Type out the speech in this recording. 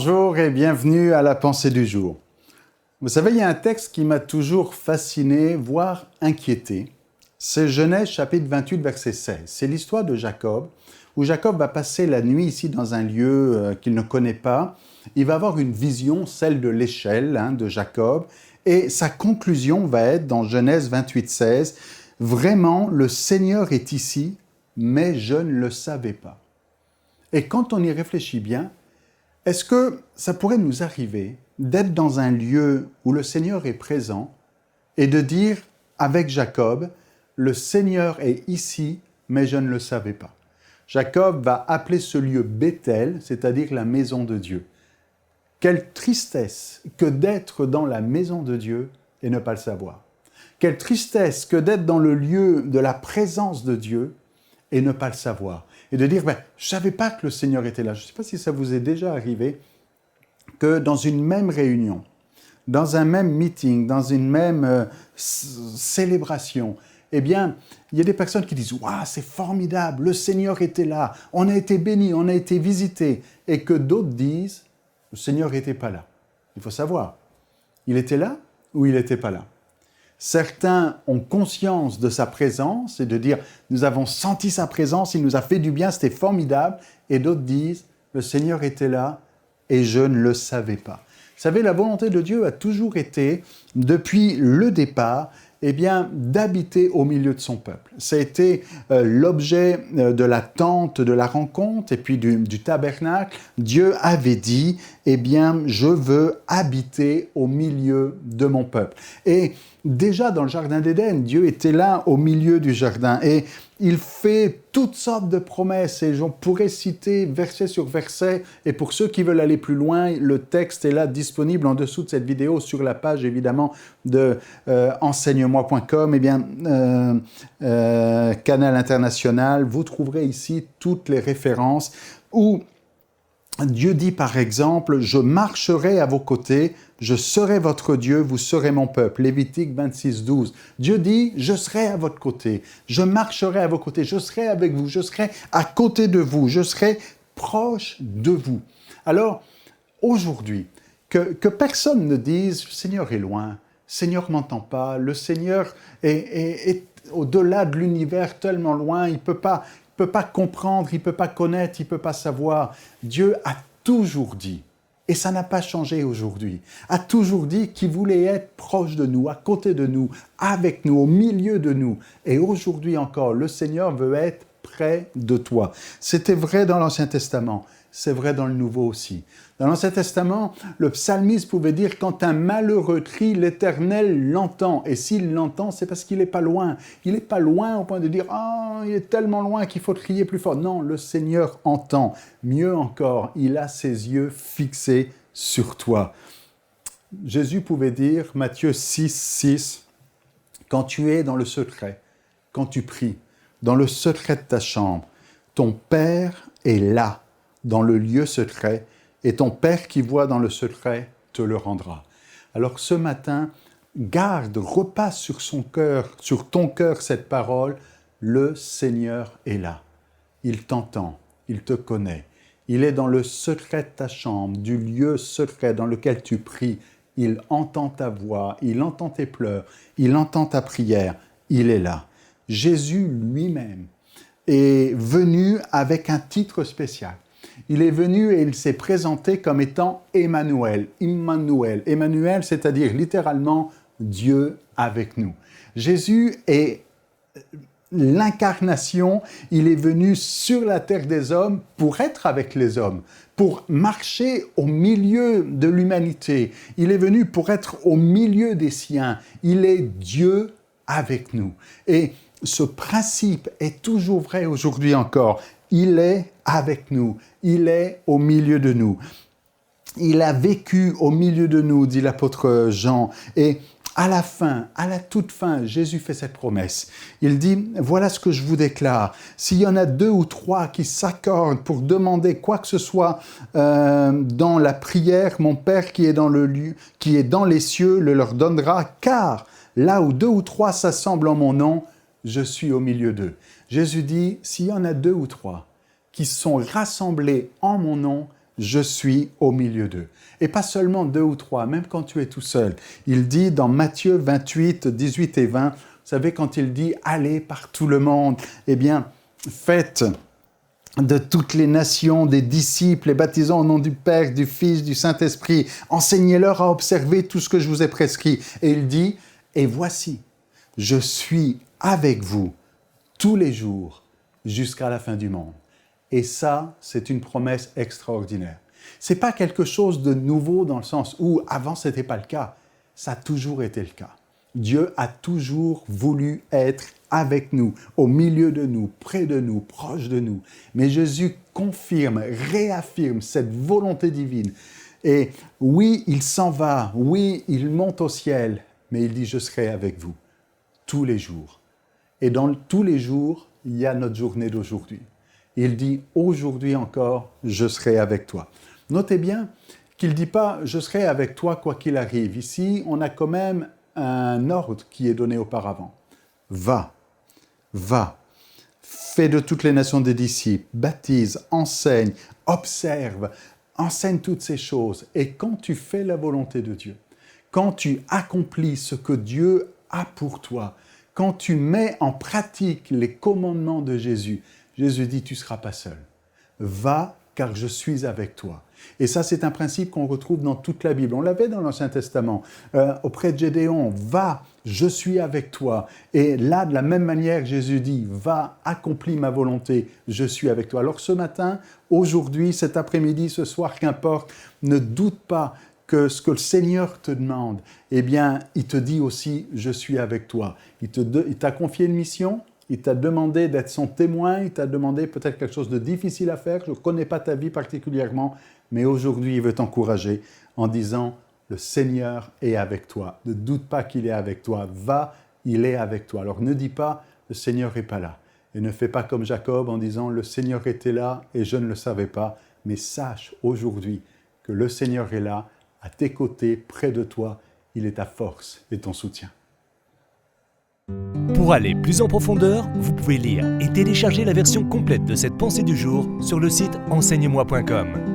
Bonjour et bienvenue à la pensée du jour. Vous savez, il y a un texte qui m'a toujours fasciné, voire inquiété. C'est Genèse chapitre 28, verset 16. C'est l'histoire de Jacob, où Jacob va passer la nuit ici dans un lieu qu'il ne connaît pas. Il va avoir une vision, celle de l'échelle de Jacob, et sa conclusion va être dans Genèse 28, 16. « Vraiment, le Seigneur est ici, mais je ne le savais pas. » Et quand on y réfléchit bien, est-ce que ça pourrait nous arriver d'être dans un lieu où le Seigneur est présent et de dire avec Jacob, le Seigneur est ici, mais je ne le savais pas. Jacob va appeler ce lieu Béthel, c'est-à-dire la maison de Dieu. Quelle tristesse que d'être dans la maison de Dieu et ne pas le savoir. Quelle tristesse que d'être dans le lieu de la présence de Dieu et ne pas le savoir. Et de dire, je ne savais pas que le Seigneur était là. Je ne sais pas si ça vous est déjà arrivé que dans une même réunion, dans un même meeting, dans une même célébration, eh bien, il y a des personnes qui disent « Waouh, c'est formidable, le Seigneur était là, on a été bénis, on a été visités. » Et que d'autres disent « Le Seigneur n'était pas là. » Il faut savoir, il était là ou il n'était pas là. Certains ont conscience de sa présence et de dire « Nous avons senti sa présence, il nous a fait du bien, c'était formidable. » Et d'autres disent « Le Seigneur était là et je ne le savais pas. » Vous savez, la volonté de Dieu a toujours été, depuis le départ, d'habiter au milieu de son peuple. Ça a été l'objet de la tente de la rencontre et puis du tabernacle. Dieu avait dit « je veux habiter au milieu de mon peuple. » Et déjà dans le jardin d'Éden, Dieu était là au milieu du jardin et il fait toutes sortes de promesses et j'en pourrais citer verset sur verset. Et pour ceux qui veulent aller plus loin, le texte est là disponible en dessous de cette vidéo sur la page évidemment de enseigne-moi.com, Canal International. Vous trouverez ici toutes les références où Dieu dit par exemple « Je marcherai à vos côtés, je serai votre Dieu, vous serez mon peuple. » Lévitique 26, 12. Dieu dit « Je serai à votre côté, je marcherai à vos côtés, je serai avec vous, je serai à côté de vous, je serai proche de vous. » Alors, aujourd'hui, que personne ne dise « Le Seigneur est loin, le Seigneur ne m'entend pas, le Seigneur est au-delà de l'univers tellement loin, il ne peut pas comprendre, il ne peut pas connaître, il ne peut pas savoir. » Dieu a toujours dit, et ça n'a pas changé aujourd'hui, a toujours dit qu'il voulait être proche de nous, à côté de nous, avec nous, au milieu de nous. Et aujourd'hui encore, le Seigneur veut être près de toi. C'était vrai dans l'Ancien Testament, c'est vrai dans le Nouveau aussi. Dans l'Ancien Testament, le psalmiste pouvait dire « Quand un malheureux crie, l'Éternel l'entend. » Et s'il l'entend, c'est parce qu'il n'est pas loin. Il n'est pas loin au point de dire « Ah, il est tellement loin qu'il faut crier plus fort. » Non, le Seigneur entend. Mieux encore, il a ses yeux fixés sur toi. Jésus pouvait dire, Matthieu 6, 6, « Quand tu es dans le secret, quand tu pries, dans le secret de ta chambre, ton Père est là, dans le lieu secret, et ton Père qui voit dans le secret te le rendra. » Alors ce matin, repasse sur ton cœur cette parole, le Seigneur est là. Il t'entend, il te connaît. Il est dans le secret de ta chambre, du lieu secret dans lequel tu pries. Il entend ta voix, il entend tes pleurs, il entend ta prière. Il est là. Jésus lui-même est venu avec un titre spécial. Il est venu et il s'est présenté comme étant Emmanuel. Emmanuel, c'est-à-dire littéralement Dieu avec nous. Jésus est l'incarnation, il est venu sur la terre des hommes pour être avec les hommes, pour marcher au milieu de l'humanité. Il est venu pour être au milieu des siens. Il est Dieu avec nous. Et ce principe est toujours vrai aujourd'hui encore. Il est avec nous, il est au milieu de nous. Il a vécu au milieu de nous, dit l'apôtre Jean. Et à la fin, à la toute fin, Jésus fait cette promesse. Il dit, voilà ce que je vous déclare. S'il y en a 2 ou 3 qui s'accordent pour demander quoi que ce soit dans la prière, mon Père qui est dans les cieux le leur donnera, car là où 2 ou 3 s'assemblent en mon nom, je suis au milieu d'eux. Jésus dit, s'il y en a 2 ou 3 qui sont rassemblés en mon nom, je suis au milieu d'eux. Et pas seulement 2 ou 3, même quand tu es tout seul. Il dit dans Matthieu 28, 18 et 20, vous savez, quand il dit « Allez par tout le monde », eh bien, faites de toutes les nations des disciples, les baptisant au nom du Père, du Fils, du Saint-Esprit. Enseignez-leur à observer tout ce que je vous ai prescrit. Et il dit « Et voici, je suis avec vous tous les jours jusqu'à la fin du monde. » Et ça, c'est une promesse extraordinaire. Ce n'est pas quelque chose de nouveau dans le sens où avant, ce n'était pas le cas. Ça a toujours été le cas. Dieu a toujours voulu être avec nous, au milieu de nous, près de nous, proche de nous. Mais Jésus confirme, réaffirme cette volonté divine. Et oui, il s'en va, oui, il monte au ciel, mais il dit « Je serai avec vous tous les jours ». Et dans tous les jours, il y a notre journée d'aujourd'hui. Il dit « Aujourd'hui encore, je serai avec toi ». Notez bien qu'il ne dit pas « Je serai avec toi quoi qu'il arrive ». Ici, on a quand même un ordre qui est donné auparavant. Va, va, fais de toutes les nations des disciples, baptise, enseigne, observe, enseigne toutes ces choses. Et quand tu fais la volonté de Dieu, quand tu accomplis ce que Dieu a pour toi, quand tu mets en pratique les commandements de Jésus, Jésus dit, tu ne seras pas seul. Va, car je suis avec toi. Et ça, c'est un principe qu'on retrouve dans toute la Bible. On l'avait dans l'Ancien Testament, auprès de Gédéon. Va, je suis avec toi. Et là, de la même manière, Jésus dit, va, accomplis ma volonté, je suis avec toi. Alors ce matin, aujourd'hui, cet après-midi, ce soir, qu'importe, ne doute pas que ce que le Seigneur te demande, eh bien, il te dit aussi, je suis avec toi. Il t'a confié une mission. Il t'a demandé d'être son témoin, il t'a demandé peut-être quelque chose de difficile à faire, je ne connais pas ta vie particulièrement, mais aujourd'hui, il veut t'encourager en disant, le Seigneur est avec toi. Ne doute pas qu'il est avec toi. Va, il est avec toi. Alors ne dis pas, le Seigneur n'est pas là. Et ne fais pas comme Jacob en disant, le Seigneur était là et je ne le savais pas. Mais sache aujourd'hui que le Seigneur est là, à tes côtés, près de toi. Il est ta force et ton soutien. Pour aller plus en profondeur, vous pouvez lire et télécharger la version complète de cette pensée du jour sur le site enseigne-moi.com.